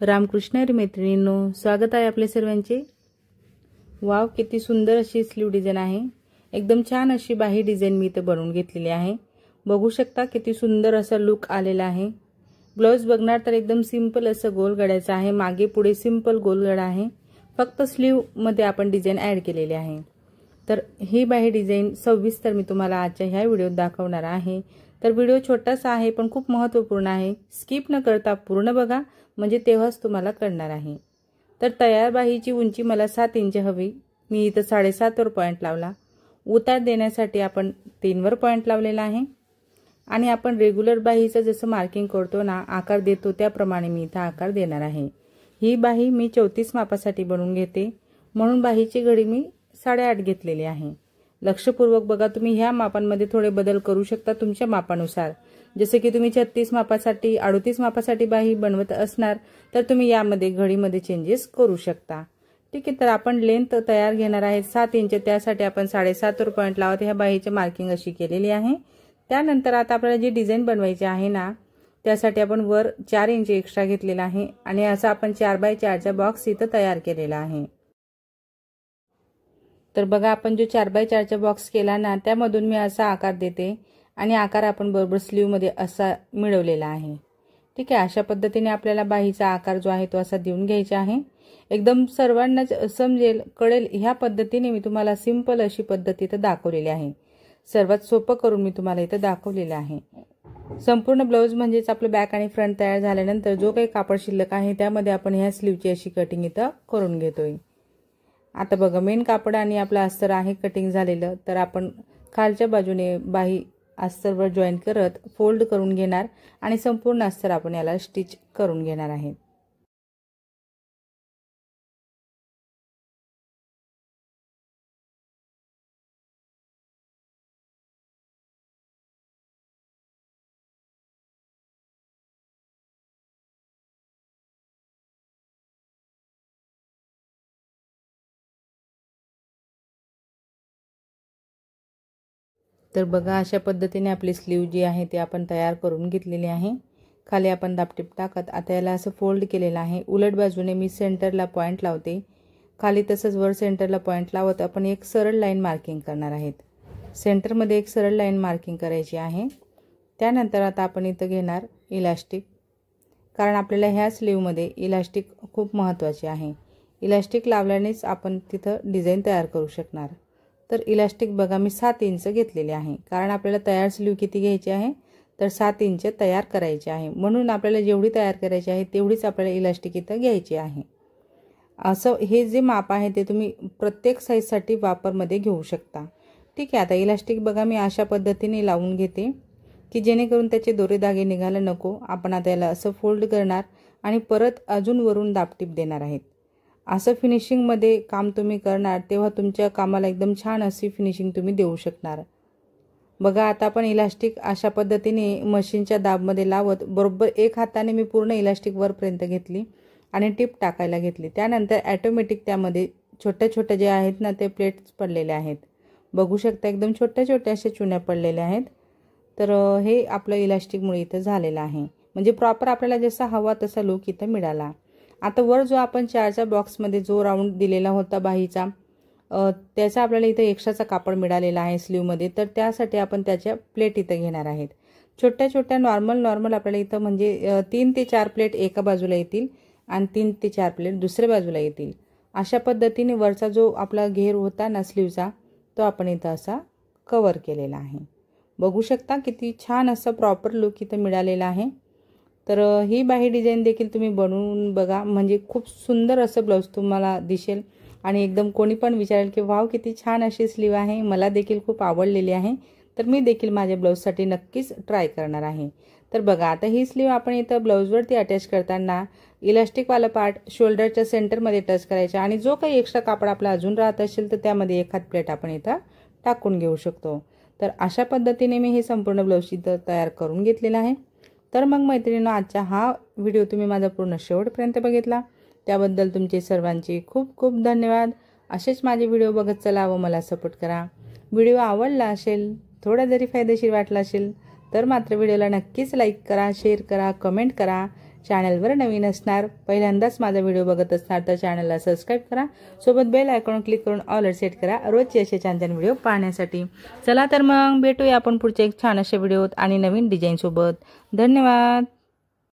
रामकृष्ण हरी मैत्रिणींनो, स्वागत आहे आपले सर्वांचे। वाव, किती सुंदर अशी स्लीव डिझाइन आहे। एकदम छान अशी बाही डिझाइन मी इथे बनवून घेतलेली आहे। बघू शकता किती सुंदर असा लुक आलेला आहे। ब्लाउज बघणार तर एकदम सिंपल असं गोल गळ्याचं आहे। मागे पुढे सिंपल गोल गळा आहे। फक्त स्लीव मध्ये आपण डिझाइन ऍड केलेली आहे। तर ही बाही डिझाइन सविस्तर मी तुम्हाला आजच्या ह्या व्हिडिओत दाखवणार आहे। तर व्हिडिओ छोटासा आहे पण खूप महत्त्वपूर्ण आहे। स्किप न करता पूर्ण बघा, म्हणजे तेव्हाच तुम्हाला कळणार आहे। तर तयार बाहीची उंची मला 7 इंच हवी। मी इथे 7.5 वर पॉइंट लावला। उतार देण्यासाठी आपण 3 वर पॉइंट लावलेला आहे। आणि आपण रेग्युलर बाहीचं जसं मार्किंग करतो ना, आकार देतो त्याप्रमाणे मी इथे आकार देणार आहे। ही बाही मी 34 मापासाठी बनवून घेते, म्हणून बाहीची घडी मी 8.5 घेतलेली आहे। लक्षपूर्वक बघा, तुम्ही ह्या मापांमध्ये थोडे बदल करू शकता तुमच्या मापानुसार। जसे की तुम्ही 36 मापासाठी 38 मापासाठी बाही बनवत असणार तर तुम्ही यामध्ये घडीमध्ये चेंजेस करू शकता। ठीक आहे, तर आपण लेंथ तयार घेणार आहे 7 इंच। त्यासाठी आपण 7.5 वर पॉइंट लावत ह्या बाहीची मार्किंग अशी केलेली आहे। त्यानंतर आता आपल्याला जी डिझाइन बनवायची आहे ना, त्यासाठी आपण वर 4 इंच एक्स्ट्रा घेतलेला आहे आणि असा आपण 4x4 चा बॉक्स इथे तयार केलेला आहे। तर बघा, आपण जो 4x4 चा बॉक्स केला ना, त्यामधून मी असा आकार देते आणि आकार आपण बरोबर स्लीव मध्ये असा मिळवलेला आहे। ठीक आहे, अशा पद्धतीने आपल्याला बाहीचा आकार जो आहे तो असा देऊन घ्यायचा आहे। एकदम सर्वांनाच समजेल, कळेल ह्या पद्धतीने मी तुम्हाला सिंपल अशी पद्धत इथे दाखवलेली आहे। सर्वात सोपं करून मी तुम्हाला इथे दाखवलेलं आहे। संपूर्ण ब्लाउज म्हणजेच आपलं बॅक आणि फ्रंट तयार झाल्यानंतर जो काही कापड शिल्लक आहे त्यामध्ये आपण ह्या स्लीवची अशी कटिंग इथे करून घेतोय। आता बघा, मेन कापड आणि आपला अस्तर आहे कटिंग झालेलं, तर आपण खालच्या बाजूने बाही अस्तरवर जॉईन करत फोल्ड करून घेणार आणि संपूर्ण अस्तर आपण याला स्टिच करून घेणार आहे। तर बघा, अशा पद्धतीने आपली स्लीव जी आहे ती आपण तयार करून घेतलेली आहे। खाली आपण दाबटीप टाकत आता याला असं फोल्ड केलेलं आहे। उलट बाजूने मी सेंटरला पॉइंट लावते, खाली तसंच वर सेंटरला पॉइंट लावत आपण एक सरळ लाईन मार्किंग करणार आहेत। सेंटरमध्ये एक सरळ लाईन मार्किंग करायची आहे। त्यानंतर आता आपण इथं घेणार इलास्टिक, कारण आपल्याला ह्या स्लीवमध्ये इलास्टिक खूप महत्त्वाचे आहे। इलास्टिक लावल्यानेच आपण तिथं डिझाइन तयार करू शकणार। तर इलास्टिक बघा, मी 7 इंच घेतलेले आहे, कारण आपल्याला तयार स्लीव किती घ्यायची आहे तर 7 इंच तयार करायची आहे। म्हणून आपल्याला जेवढी तयार करायची आहे तेवढीच आपल्याला इलास्टिक इथं घ्यायची आहे। असं हे जे माप आहे ते तुम्ही प्रत्येक साईजसाठी वापरमध्ये घेऊ शकता। ठीक आहे, आता इलास्टिक बघा मी अशा पद्धतीने लावून घेते की जेणेकरून त्याचे दोरे धागे निघायला नको। आपण आता याला असं फोल्ड करणार आणि परत अजून वरून दाबटीप देणार आहेत। असं फिनिशिंग मध्ये काम तुम्ही करणार तेव्हा तुमच्या कामाला एकदम छान अशी फिनिशिंग तुम्ही देऊ शकणार। बघा, आता आपण इलास्टिक अशा पद्धतीने मशीनच्या दाबमध्ये लावत बरोबर एक हाताने मी पूर्ण इलास्टिक वरपर्यंत घेतली आणि टिप टाकायला घेतली। त्यानंतर ऑटोमॅटिक त्यामध्ये छोट्या छोट्या जे आहेत ना ते प्लेट्स पडलेले आहेत। बघू शकता, एकदम छोट्या छोट्या अशा चुन्या पडलेल्या आहेत। तर हे आपलं इलास्टिकमुळे इथं झालेलं आहे, म्हणजे प्रॉपर आपल्याला जसा हवा तसा लुक इथं मिळाला। आता वर जो आपण 4च्या बॉक्समध्ये जो राऊंड दिलेला होता बाहीचा, त्याचा आपल्याला इथे एक्स्ट्राचा कापड मिळालेला आहे स्लीवमध्ये, तर त्यासाठी आपण त्याच्या प्लेट इथं घेणार आहेत। छोट्या छोट्या नॉर्मल आपल्याला इथं म्हणजे 3 ते 4 प्लेट एका बाजूला येतील आणि 3 ते 4 प्लेट दुसऱ्या बाजूला येतील। अशा पद्धतीने वरचा जो आपला घेर होता ना स्लीवचा, तो आपण इथं असा कव्हर केलेला आहे। बघू शकता किती छान असा प्रॉपर लुक इथं मिळालेला आहे। तर ही बाही डिझाइन देखील तुम्ही बनवून बघा, म्हणजे खूप सुंदर असं ब्लाउज तुम्हाला दिसेल आणि एकदम कोणी पण विचारेल की वाव, किती छान अशी स्लीव आहे। मला देखील खूप आवडलेली आहे, तर मी देखील माझ्या ब्लाउजसाठी नक्कीच ट्राय करणार आहे। तर बघा, आता ही स्लीव आपण इथं ब्लाउजवरती अटॅच करताना इलास्टिकवाला पार्ट शोल्डरच्या सेंटरमध्ये टच करायचा आणि जो काही एक्स्ट्रा कापड आपला अजून राहत असेल तर त्यामध्ये एखाद प्लेट आपण इथं टाकून घेऊ शकतो। तर अशा पद्धतीने मी हे संपूर्ण ब्लाउज इथं तयार करून घेतलेला आहे। तर मग मैत्रिणींनो, आजचा हा व्हिडिओ तुम्ही माझा पूर्ण शेवटपर्यंत बघितला त्याबद्दल तुमचे सर्वांचे खूप खूप धन्यवाद। असेच माझे व्हिडिओ बघत चला व मला सपोर्ट करा। व्हिडिओ आवडला असेल, थोडा जरी फायदेशीर वाटला असेल तर मात्र व्हिडिओला नक्कीच लाईक करा, शेअर करा, कमेंट करा। चॅनलवर नवीन असणार, पहिल्यांदाच माझा व्हिडिओ बघत असणार तर चॅनलला सबस्क्राईब करा, सोबत बेल आयकॉन क्लिक करून ऑल सेट करा रोजचे असे छान छान व्हिडिओ पाहण्यासाठी। चला तर मग भेटूया आपण पुढच्या एक छान अशा व्हिडिओत आणि नवीन डिझाईन सोबत। धन्यवाद।